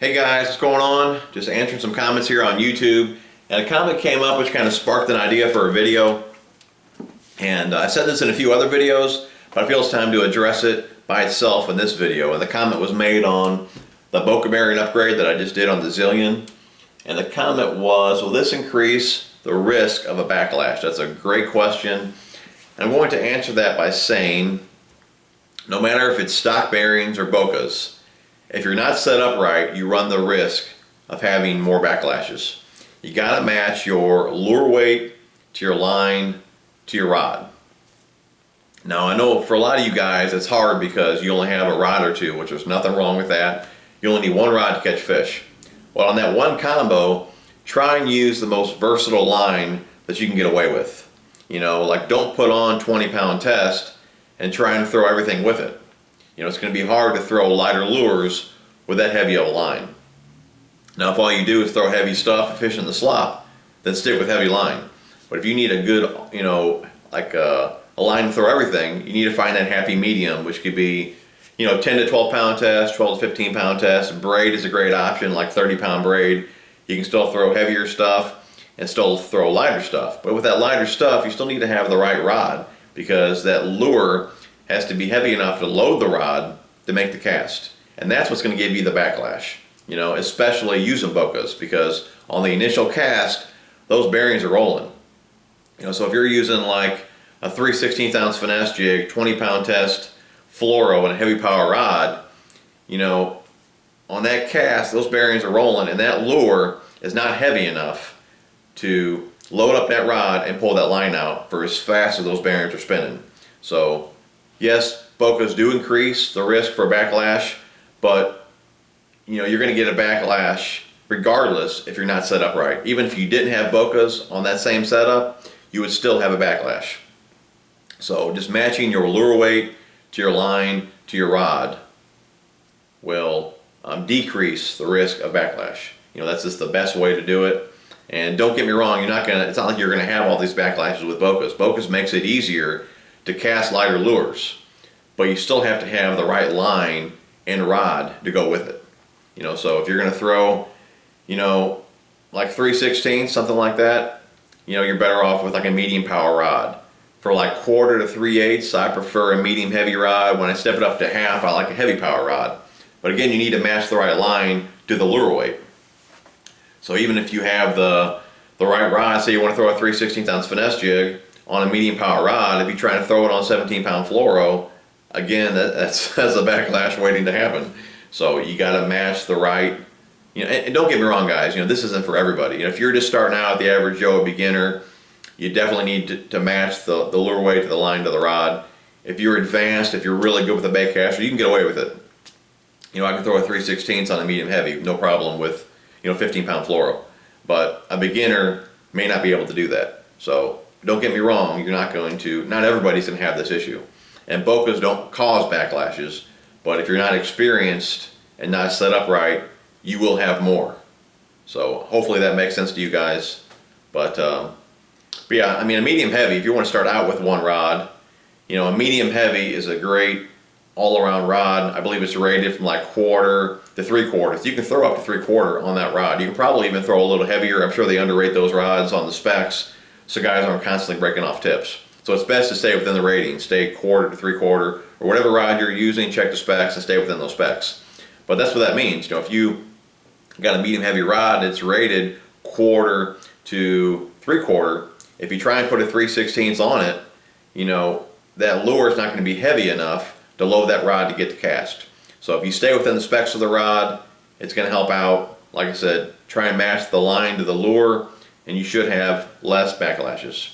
Hey guys, what's going on? Just answering some comments here on YouTube. And a comment came up which kind of sparked an idea for a video. And I said this in a few other videos, but I feel it's time to address it by itself in this video. And the comment was made on the bokeh bearing upgrade that I just did on the Zillion. And the comment was, will this increase the risk of a backlash? That's a great question. And I'm going to answer that by saying, no matter if it's stock bearings or bokehs, if you're not set up right, you run the risk of having more backlashes. You gotta match your lure weight to your line to your rod. Now I know for a lot of you guys it's hard because you only have a rod or two, which there's nothing wrong with that. You only need one rod to catch fish. Well, on that one combo, try and use the most versatile line that you can get away with. You know, like don't put on 20-pound test and try and throw everything with it. You know, it's going to be hard to throw lighter lures with that heavy of a line. Now, if all you do is throw heavy stuff and fish in the slop, then stick with heavy line. But if you need a good, you know, like a line to throw everything, you need to find that happy medium, which could be, you know, 10 to 12 pound test, 12 to 15 pound test. Braid is a great option, like 30-pound braid. You can still throw heavier stuff and still throw lighter stuff. But with that lighter stuff, you still need to have the right rod because that lure has to be heavy enough to load the rod to make the cast. And that's what's going to give you the backlash, you know, especially using bokehs, because on the initial cast, those bearings are rolling. You know, so if you're using like a 3/16 ounce finesse jig, 20-pound test fluoro and a heavy power rod, you know, on that cast, those bearings are rolling and that lure is not heavy enough to load up that rod and pull that line out for as fast as those bearings are spinning. So yes, bokehs do increase the risk for backlash, but you know, you're going to get a backlash regardless if you're not set up right. Even if you didn't have bokehs on that same setup, you would still have a backlash. So just matching your lure weight to your line to your rod will decrease the risk of backlash. You know, that's just the best way to do it. And don't get me wrong, it's not like you're going to have all these backlashes with bokehs. Bokehs makes it easier to cast lighter lures, but you still have to have the right line and rod to go with it. You know, so if you're going to throw, you know, like 3/16, something like that, you know, you're better off with like a medium power rod. For like 1/4 to 3/8, I prefer a medium heavy rod. When I step it up to half, I like a heavy power rod. But again, you need to match the right line to the lure weight. So even if you have the right rod, say you want to throw a 3/16 ounce finesse jig on a medium power rod, if you try to throw it on 17-pound fluoro, again, that's a backlash waiting to happen. So you got to match the right, you know, and don't get me wrong guys, you know, this isn't for everybody. You know, if you're just starting out, the average Joe beginner, you definitely need to match the lure weight to the line to the rod. If you're advanced, if you're really good with a baitcaster, you can get away with it. You know, I can throw a 3/16 on a medium heavy, no problem with, you know, 15-pound fluoro. But a beginner may not be able to do that. So don't get me wrong, not everybody's going to have this issue. And bokehs don't cause backlashes, but if you're not experienced and not set up right, you will have more. So hopefully that makes sense to you guys. But yeah, I mean, a medium heavy, if you want to start out with one rod, you know, a medium heavy is a great all-around rod. I believe it's rated from like 1/4 to 3/4. You can throw up to 3/4 on that rod. You can probably even throw a little heavier. I'm sure they underrate those rods on the specs, so guys aren't constantly breaking off tips. So it's best to stay within the rating. Stay 1/4 to 3/4, or whatever rod you're using, check the specs and stay within those specs. But that's what that means. You know, if you got a medium heavy rod, it's rated 1/4 to 3/4. If you try and put a 3/16 on it, you know, that lure is not going to be heavy enough to load that rod to get the cast. So if you stay within the specs of the rod, it's going to help out. Like I said, try and match the line to the lure, and you should have less backlashes.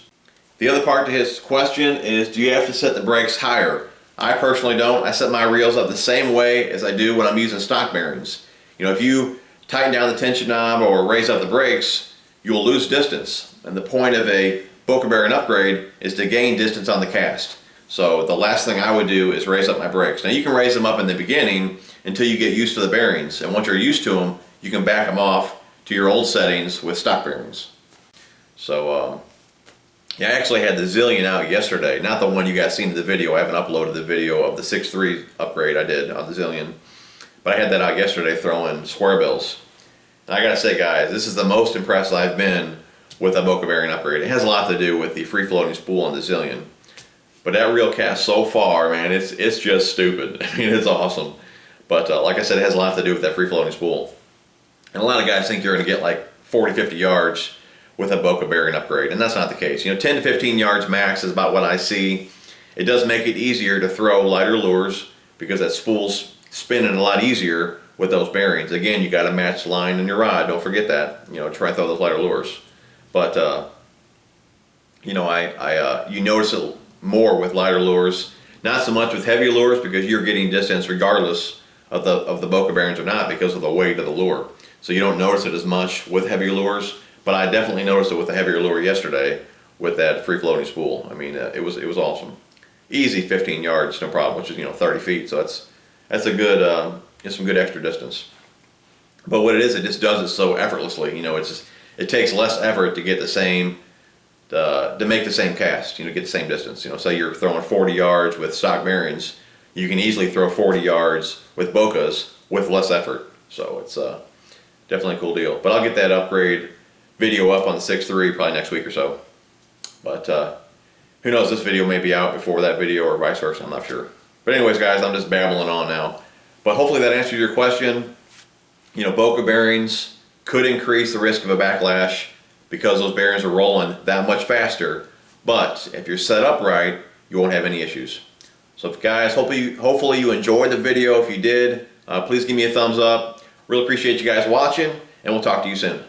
The other part to his question is, do you have to set the brakes higher? I personally don't. I set my reels up the same way as I do when I'm using stock bearings. You know, if you tighten down the tension knob or raise up the brakes, you'll lose distance. And the point of a bokeh bearing upgrade is to gain distance on the cast. So the last thing I would do is raise up my brakes. Now you can raise them up in the beginning until you get used to the bearings. And once you're used to them, you can back them off to your old settings with stock bearings. So yeah, I actually had the Zillion out yesterday. Not the one you guys seen in the video. I haven't uploaded the video of the 6.3 upgrade I did on the Zillion. but I had that out yesterday throwing square bills. And I gotta say, guys, this is the most impressed I've been with a Boca bearing upgrade. It has a lot to do with the free-floating spool on the Zillion. But that reel cast so far, man, it's just stupid. I mean, it's awesome. But like I said, it has a lot to do with that free-floating spool. And a lot of guys think you're going to get like 40, 50 yards with a Boca bearing upgrade, and that's not the case. 10 to 15 yards max is about what I see. It does make it easier to throw lighter lures because that spool's spinning a lot easier with those bearings. Again, you got to match the line in your rod. Don't forget that. Try and throw those lighter lures. But you notice it more with lighter lures, not so much with heavy lures because you're getting distance regardless of the Boca bearings or not because of the weight of the lure. So you don't notice it as much with heavier lures, but I definitely noticed it with a heavier lure yesterday with that free floating spool. I mean, it was awesome. Easy 15 yards, no problem, which is 30 feet. So that's a good it's some good extra distance. But what it is, it just does it so effortlessly. It takes less effort to get the same. To make the same cast, get the same distance. Say you're throwing 40 yards with stock bearings, you can easily throw 40 yards with Bocas with less effort. So it's definitely a cool deal. But I'll get that upgrade video up on the 6.3 probably next week or so. But who knows, this video may be out before that video or vice versa, I'm not sure. But anyways, guys, I'm just babbling on now. But hopefully that answers your question. Boca bearings could increase the risk of a backlash because those bearings are rolling that much faster. But if you're set up right, you won't have any issues. So guys, hopefully you enjoyed the video. If you did, please give me a thumbs up. Really appreciate you guys watching, and we'll talk to you soon.